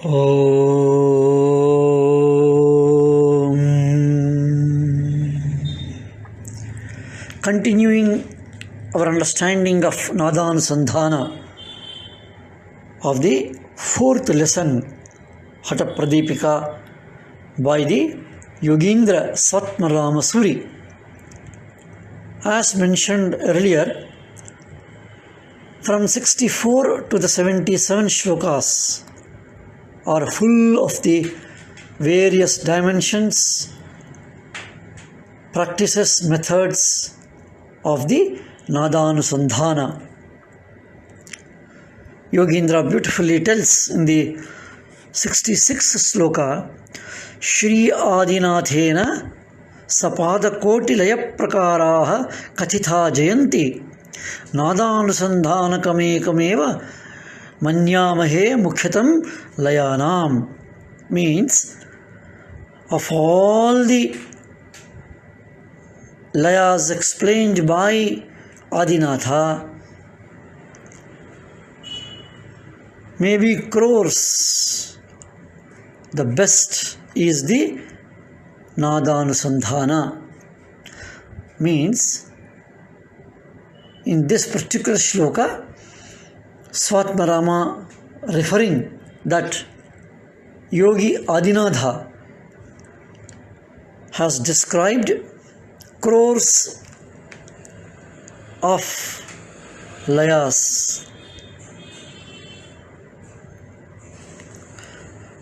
Om. Continuing our understanding of Nadanusandhana of the fourth lesson, Hatha Pradeepika, by the Yogendra Satmarama Suri. As mentioned earlier, from 64 to the 77 shlokas are full of the various dimensions, practices, methods of the Nadanusandhana. Yogendra beautifully tells in the 66th sloka, Shri Adinathena Sapada Kotilaya Prakaraha Kathitha Jayanti Nadanusandhana Kameva Manyamahe Mukhyatam Layanam. Means, of all the layas explained by Adinatha, maybe crores, the best is the Nadanusandhana. Means, in this particular shloka, Swatmarama referring that Yogi Adinatha has described crores of layas.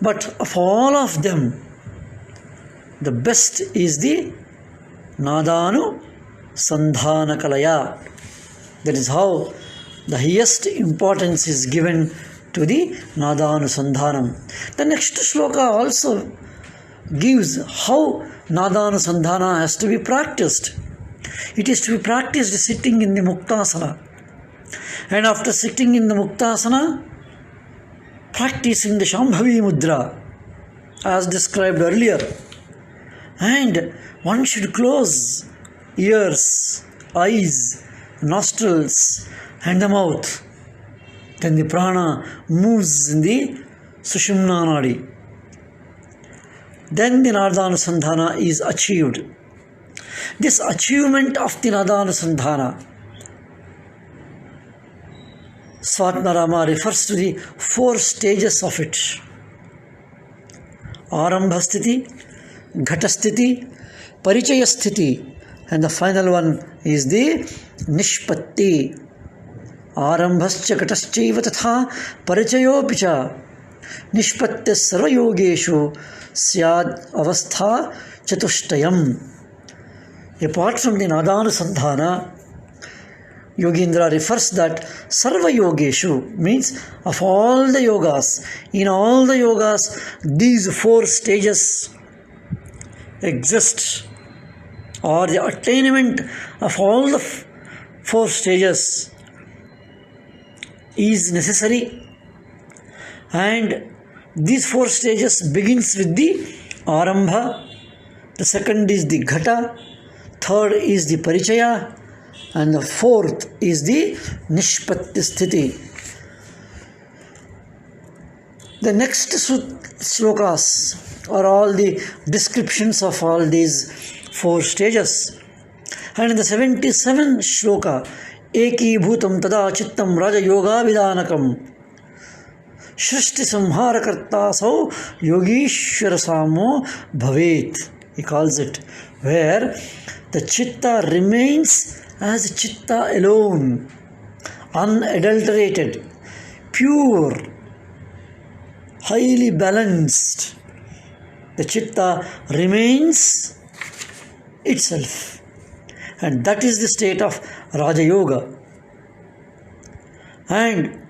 But of all of them, the best is the Nadanu Sandhana Kalaya. That is how the highest importance is given to the Nadanusandhanam. The next shloka also gives how Nadanusandhana has to be practiced. It is to be practiced sitting in the Muktasana. And after sitting in the Muktasana, practicing the Shambhavi Mudra as described earlier. And one should close ears, eyes, nostrils and the mouth. Then the prana moves in the Sushumna Nadi. Then the Nadanusandhana is achieved. This achievement of the Nadanusandhana, Swatmarama refers to the four stages of it. Arambhasthiti, Ghatasthiti, Parichayasthiti, and the final one is the Nishpatti. Arambhascha Ghataschaiva tatha Parichayopicha Nishpatte Sarvayogeshu Syad Avastha Chatushtayam. Apart from the Nadanusandhana, Yogendra refers that Sarva Yogeshu means of all the yogas. In all the yogas, these four stages exist, or the attainment of all the four stages is necessary. And these four stages begins with the Arambha, the second is the Ghata, third is the Parichaya, and the fourth is the Nishpatti Sthiti. The next slokas are all the descriptions of all these four stages. And in the 77th shloka, Eki Bhutam Tada Chittam Raja Yoga Vidanakam Shrishti Samhara Karta Sau Yogishwara Samo Bhavet, he calls it, where the chitta remains as chitta alone, unadulterated, pure, highly balanced. The chitta remains itself, and that is the state of Raja Yoga. And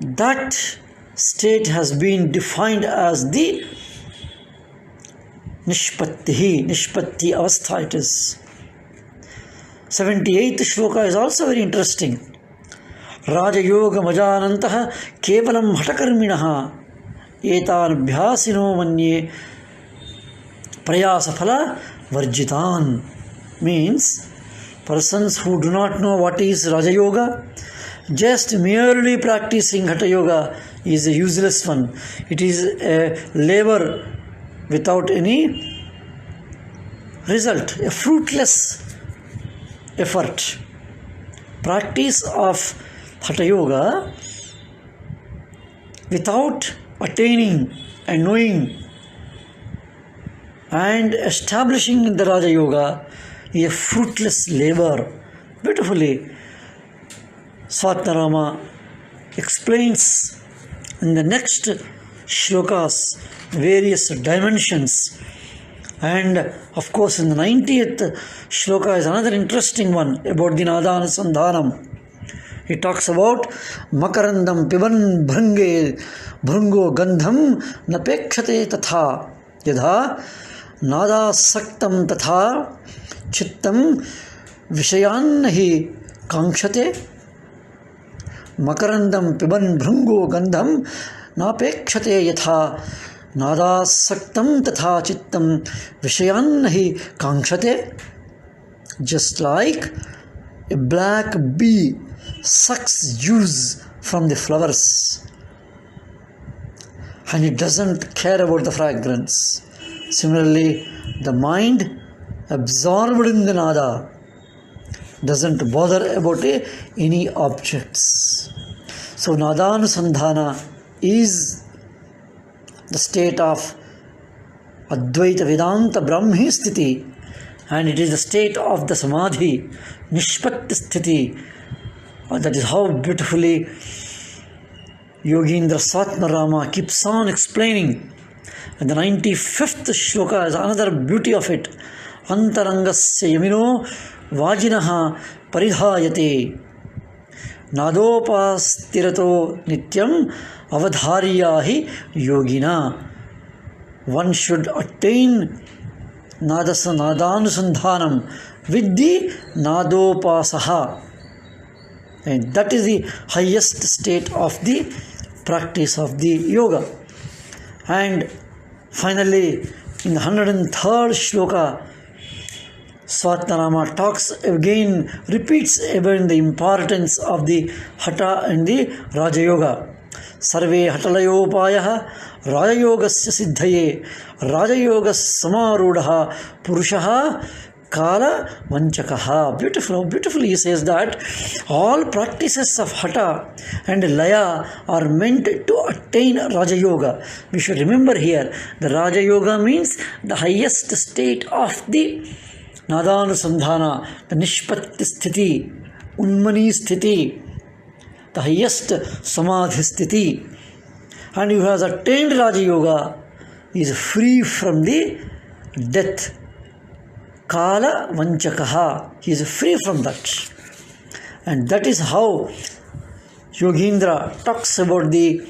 that state has been defined as the Nishpatti Avastha it is. 78th shloka is also very interesting. Raja Yoga Majanantaha Kevalam Hatakarminaha Etan Bhyasino Manye Prayasaphala Varjitan. Means persons who do not know what is Raja Yoga just merely practicing Hatha Yoga is a useless one. It is a labor without any result, a fruitless effort. Practice of Hatha Yoga without attaining and knowing and establishing the Raja Yoga is a fruitless labor. Beautifully, Swatmarama explains in the next shlokas various dimensions. And of course, in the 90th shloka is another interesting one about the Nadānusandhānam. He talks about Makarandam piban bhrungo gandham napekshate tatha yadha nadasaktam tatha chittam vishayan nahi kankshate. Makarandam piban bhrungo gandham napekshate yatha nadasaktam tatha chittam vishayan nahi kankshate. Just like a black bee sucks juice from the flowers and it doesn't care about the fragrance. Similarly, the mind absorbed in the nada doesn't bother about any objects. So Nadānusandhāna is the state of Advaita Vedanta Brahmi Sthiti, and it is the state of the Samadhi, Nishpatti Sthiti. That is how beautifully Yogindra Swatmarama keeps on explaining. And the 95th shloka is another beauty of it. Antarangasya yamino vajinaha paridhayate nadopastirato nityam avadhariyahi yogina. One should attain Nadānusandhānam with the Nadopasaha. And that is the highest state of the practice of the yoga. And finally, in the 103rd shloka, Swatmarama talks again, repeats about the importance of the Hatha and the Raja Yoga. Sarve Hatalayopāyaha Raja Yogasya Siddhaye Raja Yogas Samarudha Purushaha Kala Vanchakaha. Beautifully he says that all practices of Hatha and Laya are meant to attain Raja Yoga. We should remember here, the Raja Yoga means the highest state of the Nadānusandhāna, the Nishpatti Sthiti, Unmani Sthiti, the highest Samadhi Sthiti. And who has attained Raja Yoga is free from the death. Kala Vanchakaha. He is free from that. And that is how Yogindra talks about the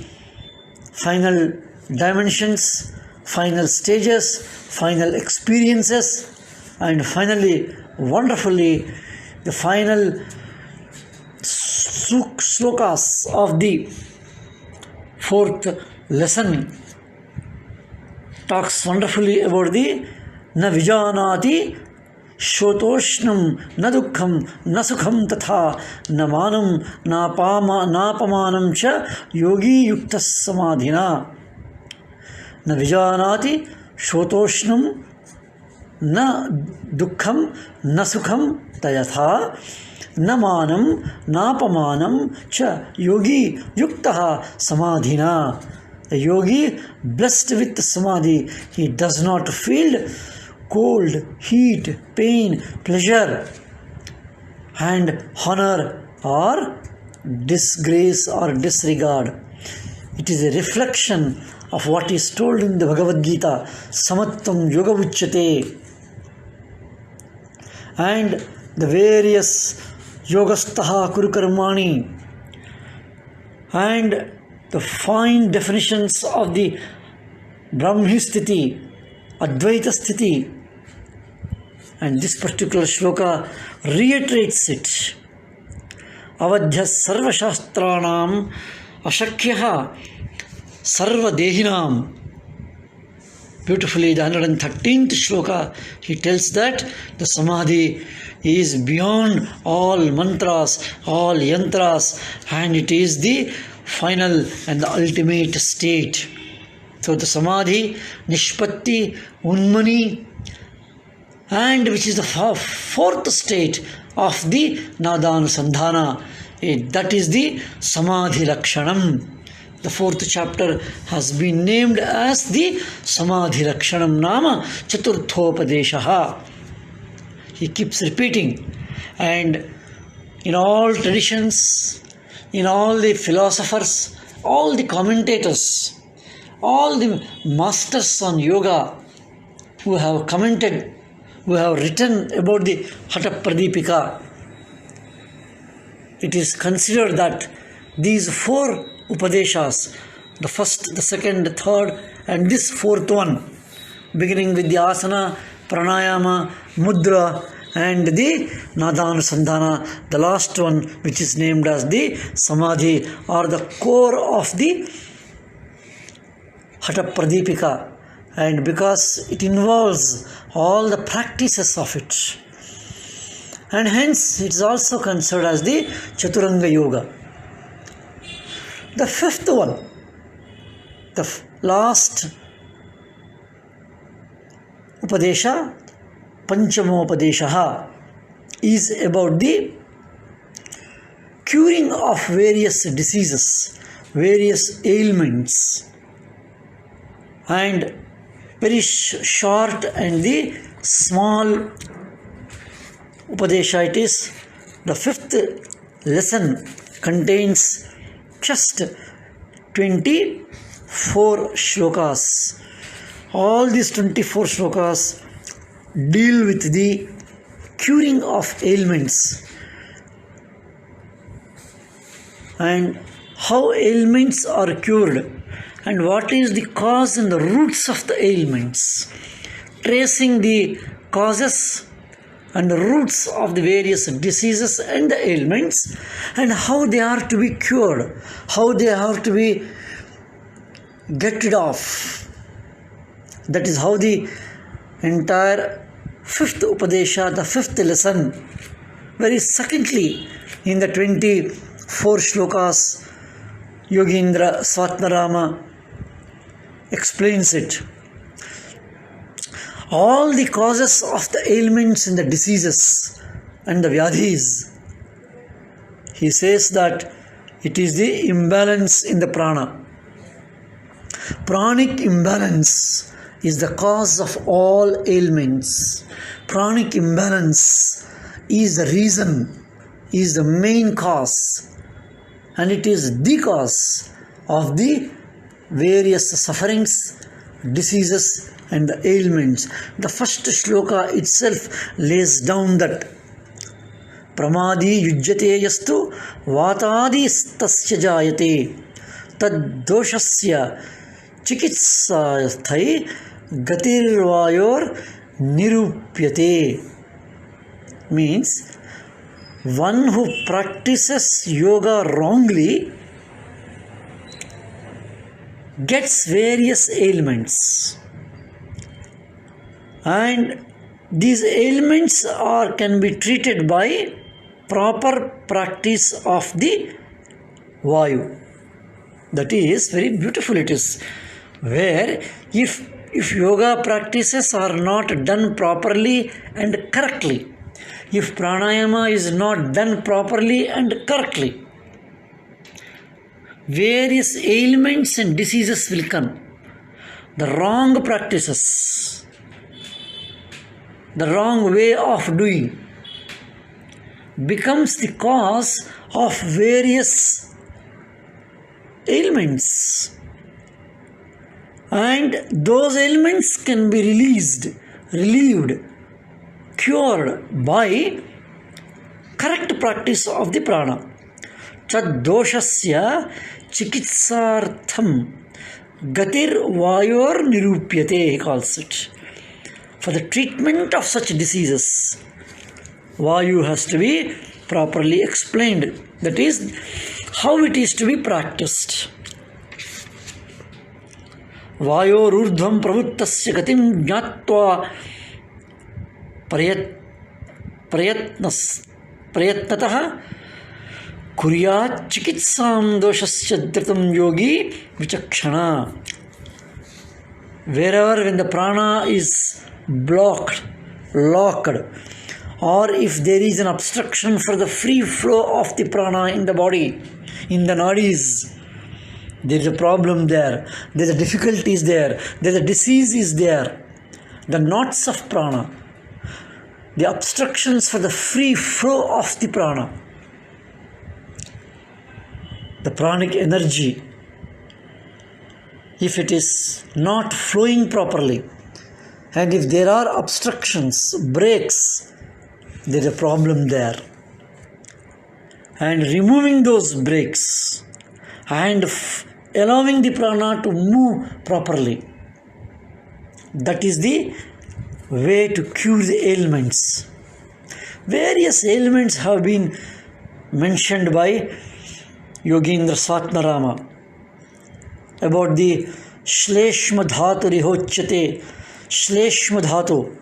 final dimensions, final stages, final experiences, and finally, wonderfully, the final slokas of the 4th lesson talks wonderfully about the na vijanati shotoshnam na dukkham na sukham tatha na manam na pamanam cha yogi yukta samadhina. Na vijanati shotoshnam na dukkham na sukham tayatha na manam na pamanam cha yogi yukta samadhina. The yogi blessed with samadhi, he does not feel cold, heat, pain, pleasure, and honor or disgrace or disregard. It is a reflection of what is told in the Bhagavad Gita, Samatvam Yoga Uchyate, and the various Yogastaha Kurukarmani, and the fine definitions of the Brahmi Sthiti, Advaita Sthiti. And this particular shloka reiterates it. Avadhya sarva shastranam ashakyaha sarva dehinam beautifully, the 113th shloka, he tells that the samadhi is beyond all mantras, all yantras, and it is the final and the ultimate state. So the samadhi, nishpatti, unmani, and which is the fourth state of the nadānusandhāna, that is the samadhi lakshanam. The fourth chapter has been named as the samadhi lakshanam nama chaturthopadeshaha. He keeps repeating, and in all traditions, in all the philosophers, all the commentators, all the masters on yoga who have commented, who have written about the Hatha Pradeepika, it is considered that these four Upadeshas, the first, the second, the third, and this fourth one, beginning with the asana, pranayama, mudra, and the nadānusandhāna, the last one, which is named as the samadhi, are the core of the Hatha Pradeepika, and because it involves all the practices of it, and hence it is also considered as the Chaturanga Yoga. The fifth one, the last Upadesha, Panchamopadeshaha, is about the curing of various diseases, various ailments, and very short and the small Upadesha it is. The fifth lesson contains just 24 shlokas. All these 24 shlokas deal with the curing of ailments and how ailments are cured and what is the cause and the roots of the ailments, tracing the causes and the roots of the various diseases and the ailments, and how they are to be cured, how they are to be get rid of. That is how the entire fifth Upadesha, the fifth lesson, very succinctly in the 24 shlokas, Yogendra Swatmarama explains it. All the causes of the ailments and the diseases and the vyadhis, he says that it is the imbalance in the prana. Pranic imbalance is the cause of all ailments. Pranic imbalance is the reason, is the main cause, and it is the cause of the various sufferings, diseases, and the ailments. The first shloka itself lays down that pramadi yujyate yastu vatadi tasya jayate tad doshasya chikitsathai gatirvayor nirupyate. Means one who practices yoga wrongly gets various ailments, and these ailments can be treated by proper practice of the Vayu. That is very beautiful it is, where if yoga practices are not done properly and correctly, if pranayama is not done properly and correctly, various ailments and diseases will come. The wrong practices, the wrong way of doing becomes the cause of various ailments, and those ailments can be relieved, cured by correct practice of the prana. Chad doshasya chikitsartham gatir vayor nirupyate, he calls it. For the treatment of such diseases, Vayu has to be properly explained. That is how it is to be practiced. vayorurdhvam pravuttasya gatim jnatva prayatnatah kuryat chikitsam doshasya dhritam yogi vichakshana. Wherever when the prana is blocked, locked, or if there is an obstruction for the free flow of the prana in the body, in the nadis, there is a problem there, there is a difficulties there, there is a disease is there. The knots of prana, the obstructions for the free flow of the prana, the pranic energy, if it is not flowing properly, and if there are obstructions, breaks, there is a problem there. And removing those breaks and allowing the prana to move properly, that is the way to cure the ailments. Various ailments have been mentioned by Yogendra Swatmarama about the Shleshma Dhatu Rihochyate, Shleshma Dhatu,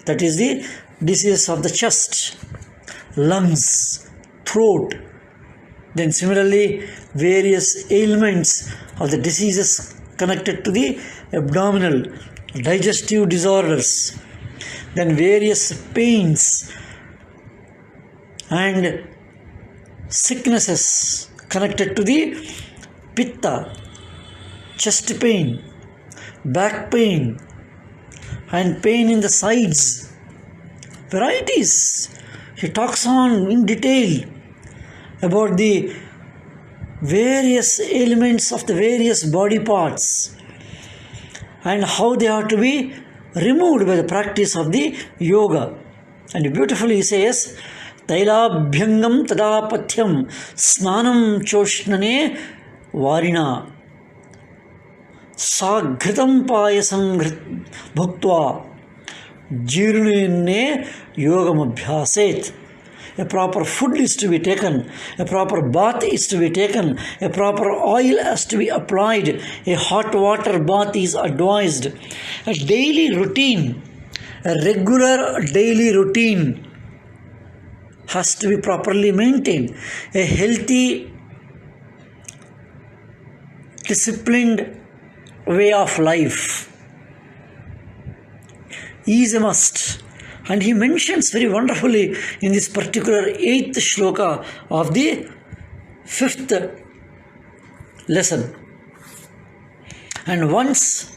that is the disease of the chest, lungs, throat. Then similarly, various ailments of the diseases connected to the abdominal, digestive disorders. Then various pains and sicknesses connected to the pitta, chest pain, back pain, and pain in the sides. Varieties. He talks on in detail about the various elements of the various body parts and how they are to be removed by the practice of the yoga. And beautifully he says, Tailabhyangam tadapatyam snanam choshnane varina saghritam payasam bhuktva jirnine yogam abhyaset. A proper food is to be taken, a proper bath is to be taken, a proper oil has to be applied, a hot water bath is advised. A daily routine, a regular daily routine has to be properly maintained. A healthy, disciplined way of life is a must. And he mentions very wonderfully in this particular 8th shloka of the 5th lesson. And once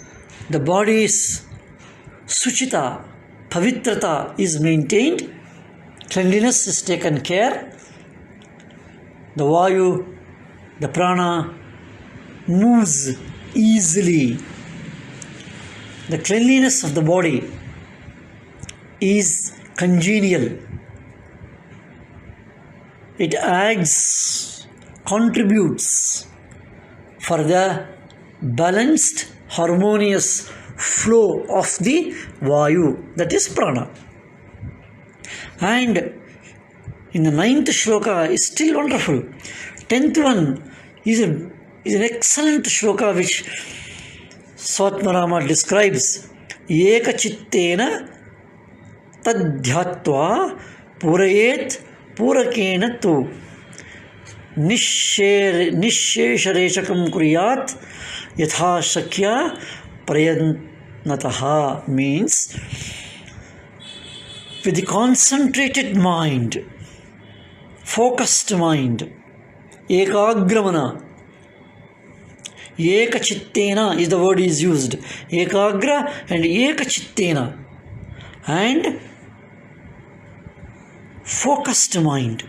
the body's suchita, pavitrata is maintained, cleanliness is taken care, the vayu, the prana moves easily. The cleanliness of the body is congenial. It adds, contributes for the balanced, harmonious flow of the vayu, that is prana. And in the 9th shloka is still wonderful. 10th one is an excellent shloka which Swatmarama describes. Eka chittena tadhyatva purayet purakena tu nishesharechakam kuriyat yatha shakya prayatnataha, means with the concentrated mind, focused mind, ekagramana, ekachittena is the word is used, ekagra and ekachittena, and focused mind,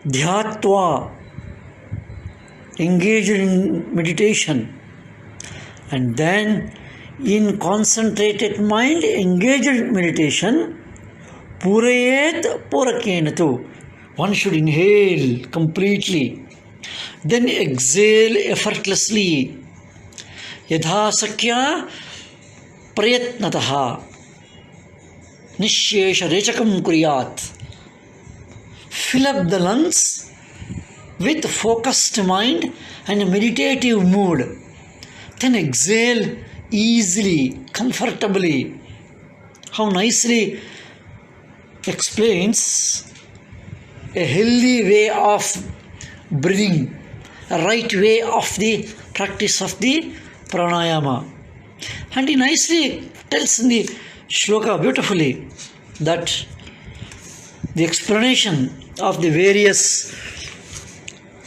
dhyatva, engaged in meditation, and then in concentrated mind, engaged in meditation, purayet purakenatu, one should inhale completely, then exhale effortlessly, yadha sakya prayatnataha nishesha rechakam kuriyat, fill up the lungs with focused mind and a meditative mood. then exhale easily, comfortably. How nicely explains a healthy way of breathing, a right way of the practice of the pranayama. And he nicely tells in the shloka beautifully that the explanation of the various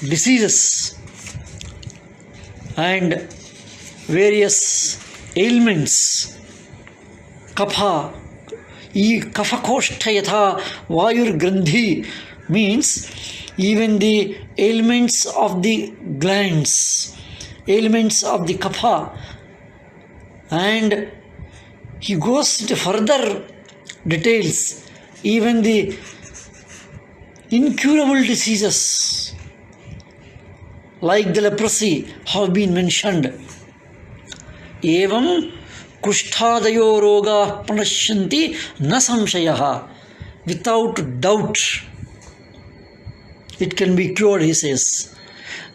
diseases and various ailments, kapha, kapha yatha vayur grandhi, means even the ailments of the glands, ailments of the kapha, and he goes into further details, even the incurable diseases like the leprosy have been mentioned. Evam kushtadayo roga pranashyanti na samshayaha. Without doubt, it can be cured, he says.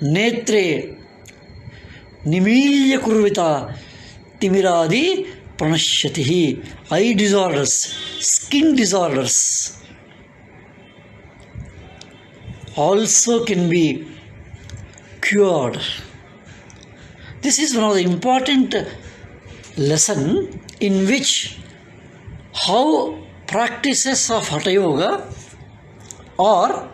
Netre nimilya kurvita timiradi pranashyatihi. Eye disorders, skin disorders also can be cured. This is one of the important lesson in which how practices of Hatha Yoga or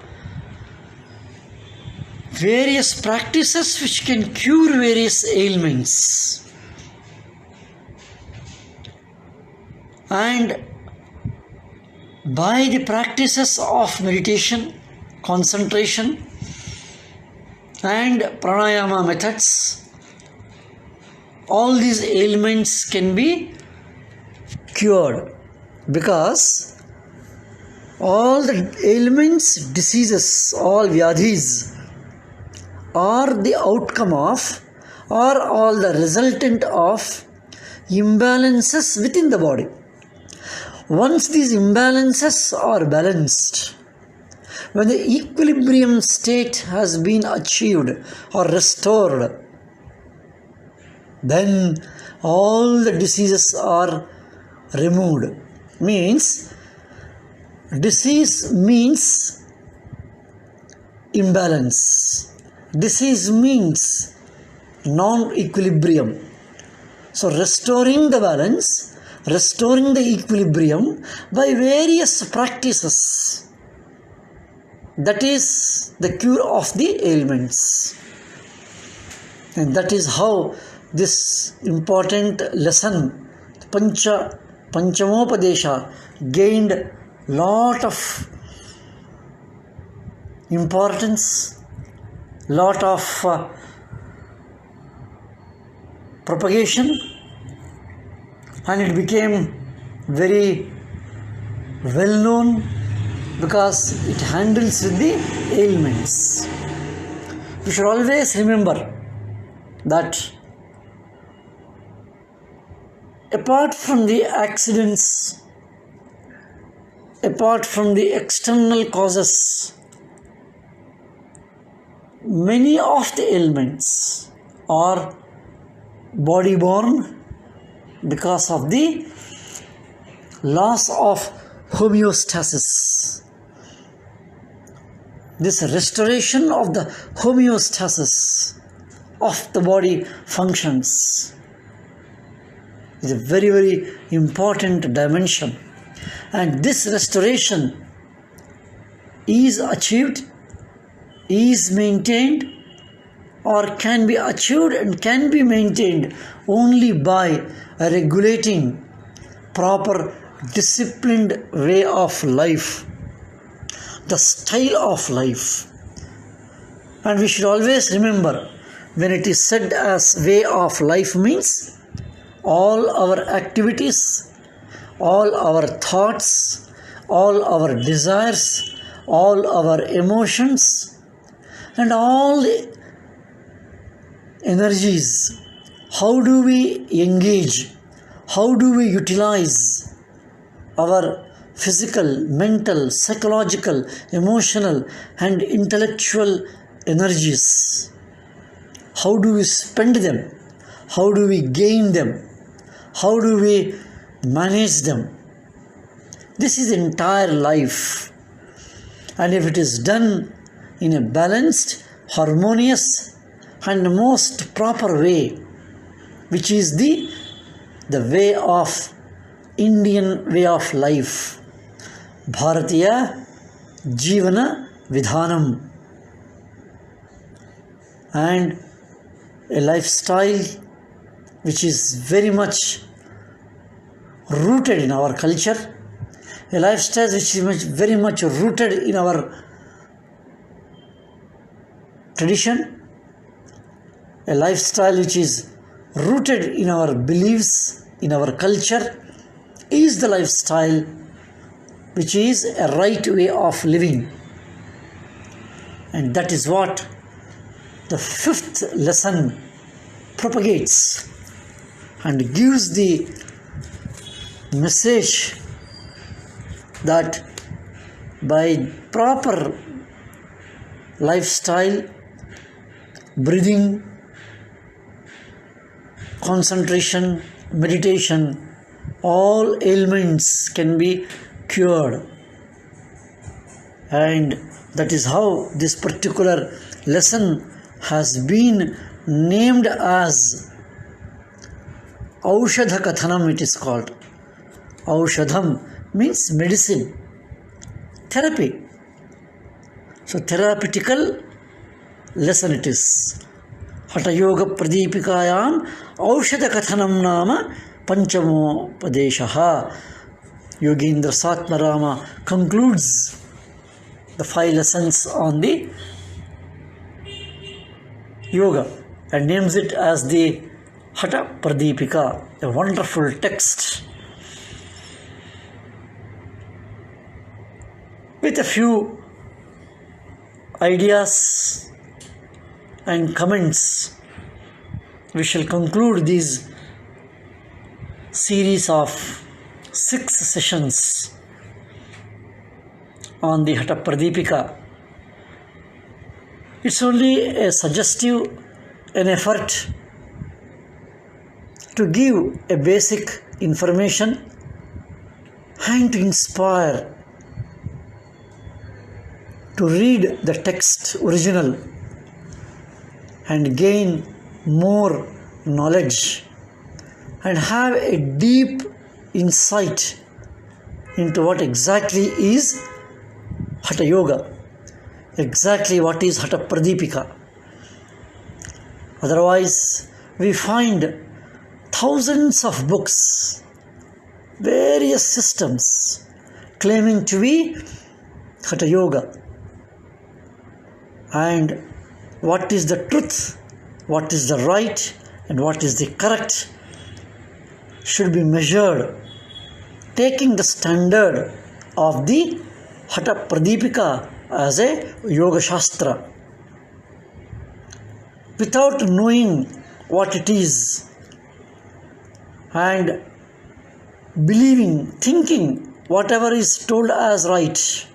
various practices which can cure various ailments. And by the practices of meditation, concentration and pranayama methods, all these ailments can be cured, because all the ailments, diseases, all vyadhis are the outcome of, or all the resultant of imbalances within the body. Once these imbalances are balanced, when the equilibrium state has been achieved or restored, then all the diseases are removed. Means, disease means imbalance. Disease means non-equilibrium. So restoring the balance, restoring the equilibrium by various practices, that is the cure of the ailments. And that is how this important lesson, Panchamopadesha, gained lot of importance, lot of propagation, and it became very well known because it handles with the ailments. We should always remember that apart from the accidents, apart from the external causes, many of the ailments are body born because of the loss of homeostasis. This restoration of the homeostasis of the body functions is a very, very important dimension. And this restoration is achieved, is maintained, or can be achieved and can be maintained only by a regulating, proper, disciplined way of life, the style of life. And we should always remember, when it is said as way of life, means all our activities, all our thoughts, all our desires, all our emotions, and all the energies. How do we engage? How do we utilize our physical, mental, psychological, emotional, and intellectual energies? How do we spend them? How do we gain them? How do we manage them? This is entire life. And if it is done in a balanced, harmonious and most proper way, which is the way of Indian way of life, Bharatiya Jivana Vidhanam, and a lifestyle which is very much rooted in our culture, a lifestyle which is very much rooted in our tradition, a lifestyle which is rooted in our beliefs, in our culture, is the lifestyle which is a right way of living. And that is what the fifth lesson propagates and gives the message that by proper lifestyle, breathing, concentration, meditation, all ailments can be cured. And that is how this particular lesson has been named as Aushadha Kathanam, it is called. Aushadham means medicine, therapy. So therapeutical lesson it is. Hatha Pradeepikayam Aushadha Kathanam Nama Panchamo Padeshaha. Yogendra Satmarama concludes the 5 lessons on the yoga and names it as the Hatha Pradeepika, a wonderful text with a few ideas and comments. We shall conclude these series of 6 sessions on the Hatha Pradeepika. It's only a suggestive, an effort to give a basic information and to inspire to read the text original and gain more knowledge and have a deep insight into what exactly is Hatha Yoga, exactly what is Hatha Pradeepika. Otherwise, we find thousands of books, various systems claiming to be Hatha Yoga. And what is the truth, what is the right, and what is the correct should be measured, taking the standard of the Hatha Pradeepika as a Yoga Shastra. Without knowing what it is and believing, thinking whatever is told as right,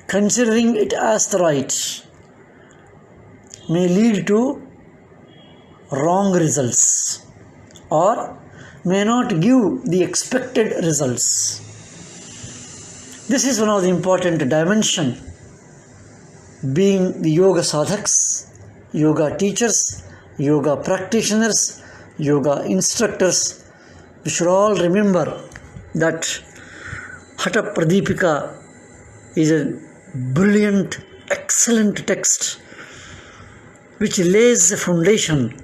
considering it as the right, may lead to wrong results or may not give the expected results. This is one of the important dimensions, being the yoga sadhaks, yoga teachers, yoga practitioners, yoga instructors. We should all remember that Hatha Pradeepika is a brilliant, excellent text which lays the foundation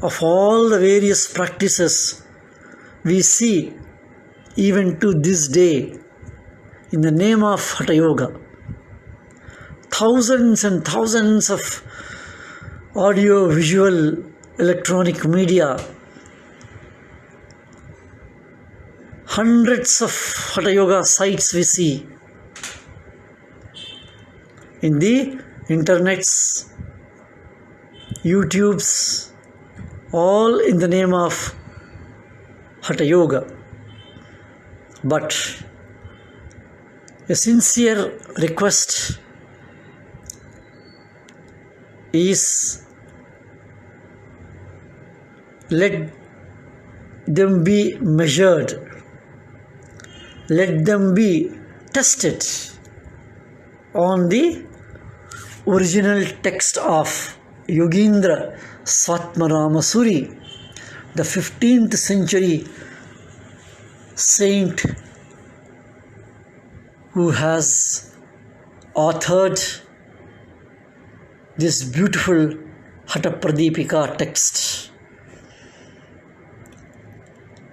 of all the various practices we see even to this day in the name of Hatha Yoga. Thousands and thousands of audio, visual, electronic media, hundreds of Hatha Yoga sites we see in the internets, YouTubes, all in the name of Hatha Yoga. But a sincere request is let them be measured, let them be tested on the original text of Yogendra Swatmarama Suri, the 15th century saint who has authored this beautiful Hatha Pradeepika text.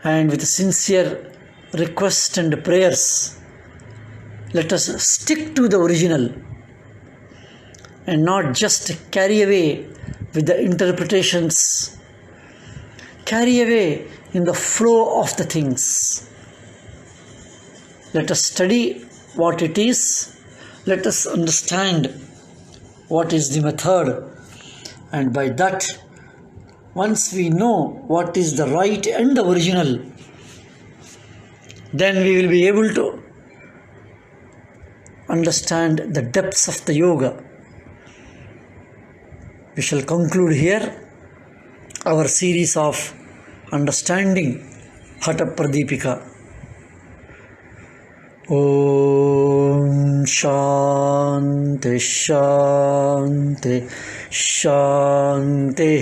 And with sincere request and prayers, let us stick to the original and not just carry away with the interpretations, carry away in the flow of the things. Let us study what it is, let us understand what is the method, and by that, once we know what is the right and the original, then we will be able to understand the depths of the yoga. We shall conclude here our series of understanding Hatha Pradeepika. Om Shanti Shanti Shanti.